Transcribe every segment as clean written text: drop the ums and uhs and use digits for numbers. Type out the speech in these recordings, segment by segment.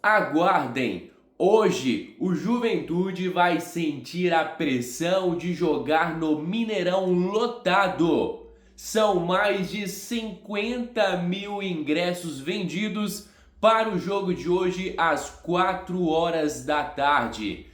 Aguardem! Hoje o Juventude vai sentir a pressão de jogar no Mineirão lotado. São mais de 50 mil ingressos vendidos para o jogo de hoje às 4 horas da tarde.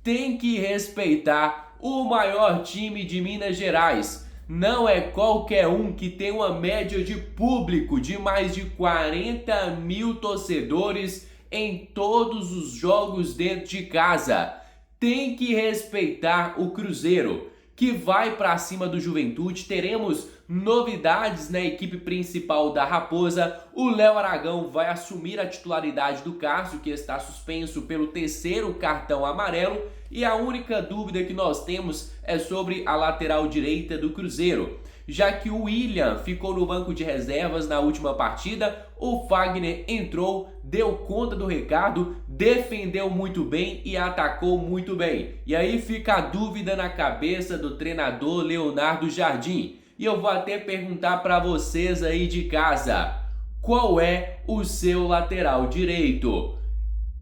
Tem que respeitar o maior time de Minas Gerais. Não é qualquer um que tem uma média de público de mais de 40 mil torcedores em todos os jogos dentro de casa. Tem que respeitar o Cruzeiro, que vai para cima do Juventude. Teremos novidades na equipe principal da Raposa. O Léo Aragão vai assumir a titularidade do Cássio, que está suspenso pelo terceiro cartão amarelo. E a única dúvida que nós temos é sobre a lateral direita do Cruzeiro. Já que o William ficou no banco de reservas na última partida, o Fagner entrou, deu conta do recado, defendeu muito bem e atacou muito bem. E aí fica a dúvida na cabeça do treinador Leonardo Jardim. E eu vou até perguntar para vocês aí de casa, qual é o seu lateral direito?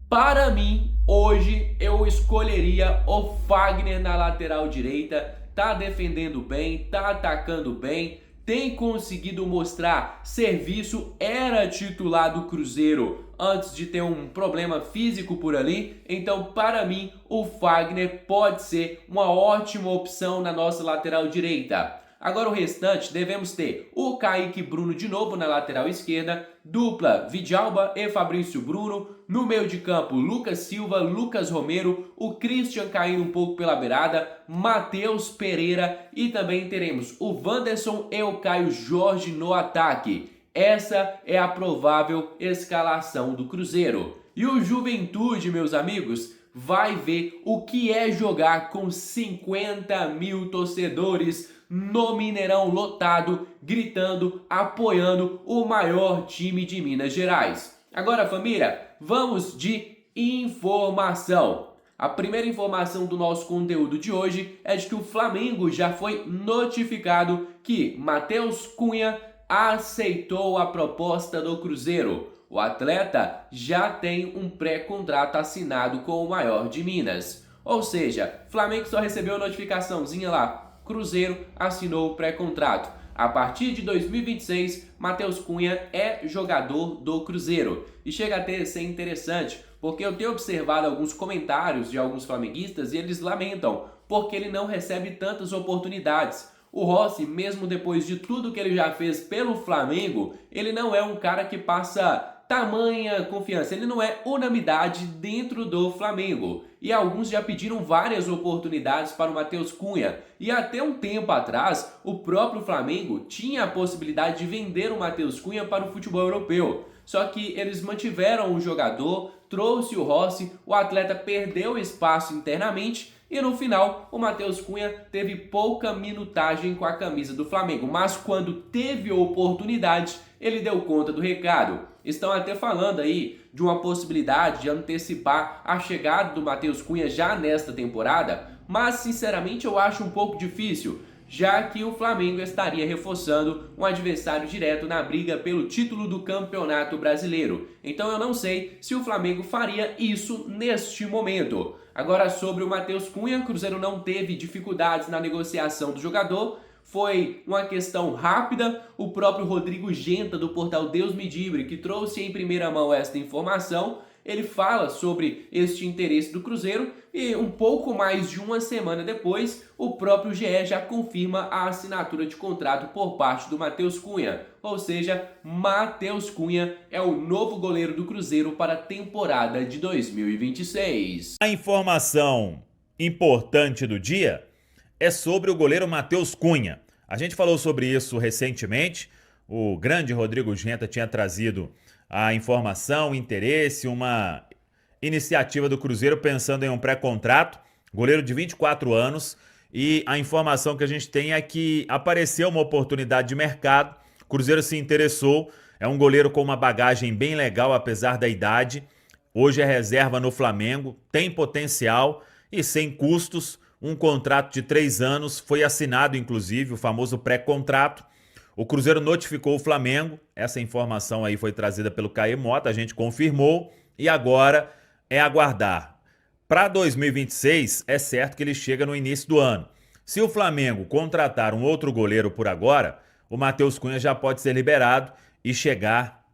Para mim, hoje eu escolheria o Fagner na lateral direita. Tá defendendo bem, tá atacando bem, tem conseguido mostrar serviço, era titular do Cruzeiro antes de ter um problema físico por ali. Então, para mim, o Fagner pode ser uma ótima opção na nossa lateral direita. Agora o restante, devemos ter o Kaique Bruno de novo na lateral esquerda, dupla Vidalba e Fabrício Bruno, no meio de campo Lucas Silva, Lucas Romero, o Christian caindo um pouco pela beirada, Matheus Pereira e também teremos o Wanderson e o Caio Jorge no ataque. Essa é a provável escalação do Cruzeiro. E o Juventude, meus amigos, vai ver o que é jogar com 50 mil torcedores no Mineirão lotado, gritando, apoiando o maior time de Minas Gerais. Agora, família, vamos de informação. A primeira informação do nosso conteúdo de hoje é de que o Flamengo já foi notificado que Matheus Cunha aceitou a proposta do Cruzeiro. O atleta já tem um pré-contrato assinado com o maior de Minas. Ou seja, Flamengo só recebeu a notificaçãozinha lá. Cruzeiro assinou o pré-contrato. A partir de 2026, Matheus Cunha é jogador do Cruzeiro. E chega a ser interessante, porque eu tenho observado alguns comentários de alguns flamenguistas e eles lamentam porque ele não recebe tantas oportunidades. O Rossi, mesmo depois de tudo que ele já fez pelo Flamengo, ele não é um cara que passa tamanha confiança, ele não é unanimidade dentro do Flamengo. E alguns já pediram várias oportunidades para o Matheus Cunha. E até um tempo atrás, o próprio Flamengo tinha a possibilidade de vender o Matheus Cunha para o futebol europeu. Só que eles mantiveram o jogador, trouxe o Rossi, o atleta perdeu espaço internamente e no final o Matheus Cunha teve pouca minutagem com a camisa do Flamengo. Mas quando teve oportunidade, ele deu conta do recado. Estão até falando aí de uma possibilidade de antecipar a chegada do Matheus Cunha já nesta temporada, mas sinceramente eu acho um pouco difícil, já que o Flamengo estaria reforçando um adversário direto na briga pelo título do Campeonato Brasileiro. Então eu não sei se o Flamengo faria isso neste momento. Agora, sobre o Matheus Cunha, o Cruzeiro não teve dificuldades na negociação do jogador. Foi uma questão rápida. O próprio Rodrigo Genta, do portal Deus Me Livre, que trouxe em primeira mão esta informação, ele fala sobre este interesse do Cruzeiro e um pouco mais de uma semana depois, o próprio GE já confirma a assinatura de contrato por parte do Matheus Cunha. Ou seja, Matheus Cunha é o novo goleiro do Cruzeiro para a temporada de 2026. A informação importante do dia é sobre o goleiro Matheus Cunha. A gente falou sobre isso recentemente. O grande Rodrigo Genta tinha trazido a informação, o interesse, uma iniciativa do Cruzeiro pensando em um pré-contrato, goleiro de 24 anos, e a informação que a gente tem é que apareceu uma oportunidade de mercado, o Cruzeiro se interessou, é um goleiro com uma bagagem bem legal apesar da idade, hoje é reserva no Flamengo, tem potencial e sem custos, um contrato de 3 anos, foi assinado inclusive o famoso pré-contrato. O Cruzeiro notificou o Flamengo, essa informação aí foi trazida pelo Caê Mota, a gente confirmou e agora é aguardar. Para 2026, é certo que ele chega no início do ano. Se o Flamengo contratar um outro goleiro por agora, o Matheus Cunha já pode ser liberado e chegar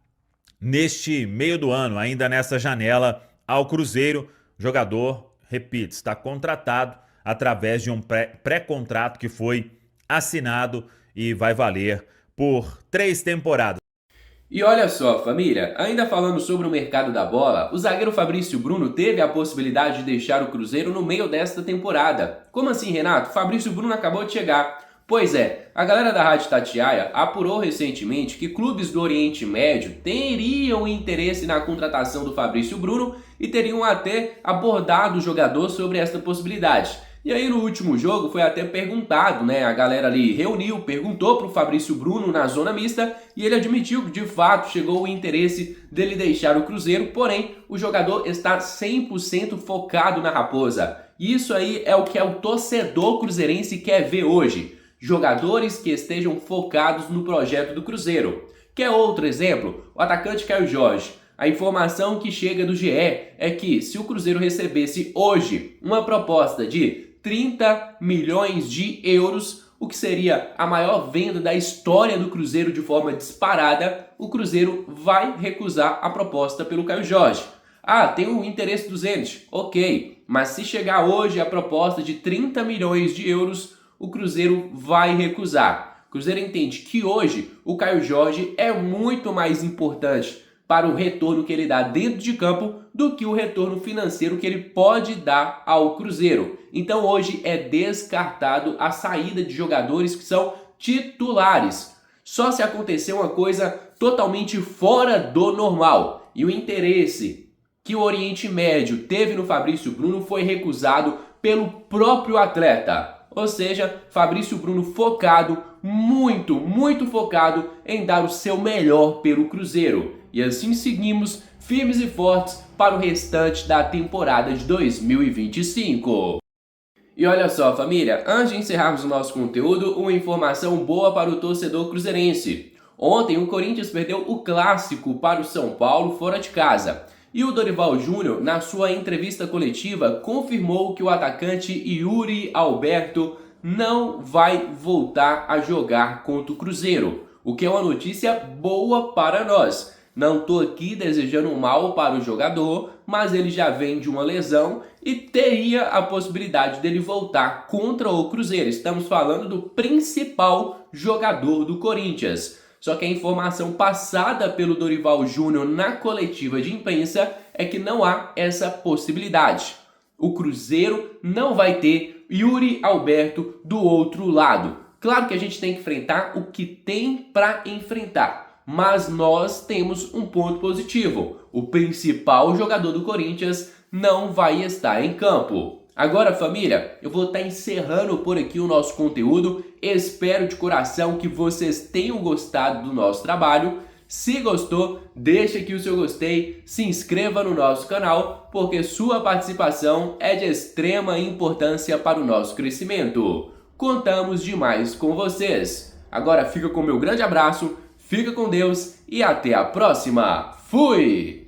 neste meio do ano, ainda nessa janela, ao Cruzeiro. O jogador, repito, está contratado através de um pré-contrato que foi assinado e vai valer por 3 temporadas. E olha só, família, ainda falando sobre o mercado da bola, o zagueiro Fabrício Bruno teve a possibilidade de deixar o Cruzeiro no meio desta temporada. Como assim, Renato? Fabrício Bruno acabou de chegar. Pois é, a galera da Rádio Tatiaia apurou recentemente que clubes do Oriente Médio teriam interesse na contratação do Fabrício Bruno e teriam até abordado o jogador sobre esta possibilidade. E aí no último jogo foi até perguntado, né? A galera ali reuniu, perguntou pro Fabrício Bruno na zona mista e ele admitiu que de fato chegou o interesse dele deixar o Cruzeiro, porém o jogador está 100% focado na Raposa. E isso aí é o que o torcedor cruzeirense quer ver hoje. Jogadores que estejam focados no projeto do Cruzeiro. Quer outro exemplo? O atacante Caio Jorge. A informação que chega do GE é que se o Cruzeiro recebesse hoje uma proposta de 30 milhões de euros, o que seria a maior venda da história do Cruzeiro de forma disparada, o Cruzeiro vai recusar a proposta pelo Caio Jorge. Ah, tem o interesse do Zenit, ok, mas se chegar hoje a proposta de 30 milhões de euros, o Cruzeiro vai recusar. O Cruzeiro entende que hoje o Caio Jorge é muito mais importante para o retorno que ele dá dentro de campo do que o retorno financeiro que ele pode dar ao Cruzeiro. Então hoje é descartado a saída de jogadores que são titulares. Só se acontecer uma coisa totalmente fora do normal. E o interesse que o Oriente Médio teve no Fabrício Bruno foi recusado pelo próprio atleta. Ou seja, Fabrício Bruno focado, muito focado em dar o seu melhor pelo Cruzeiro. E assim seguimos firmes e fortes para o restante da temporada de 2025. E olha só, família, antes de encerrarmos o nosso conteúdo, uma informação boa para o torcedor cruzeirense. Ontem o Corinthians perdeu o clássico para o São Paulo fora de casa. E o Dorival Júnior, na sua entrevista coletiva, confirmou que o atacante Yuri Alberto não vai voltar a jogar contra o Cruzeiro, o que é uma notícia boa para nós. Não estou aqui desejando mal para o jogador, mas ele já vem de uma lesão e teria a possibilidade dele voltar contra o Cruzeiro. Estamos falando do principal jogador do Corinthians. Só que a informação passada pelo Dorival Júnior na coletiva de imprensa é que não há essa possibilidade. O Cruzeiro não vai ter Yuri Alberto do outro lado. Claro que a gente tem que enfrentar o que tem para enfrentar, mas nós temos um ponto positivo. O principal jogador do Corinthians não vai estar em campo. Agora, família, eu vou estar encerrando por aqui o nosso conteúdo. Espero de coração que vocês tenham gostado do nosso trabalho. Se gostou, deixa aqui o seu gostei, se inscreva no nosso canal, porque sua participação é de extrema importância para o nosso crescimento. Contamos demais com vocês. Agora fica com o meu grande abraço, fica com Deus e até a próxima. Fui!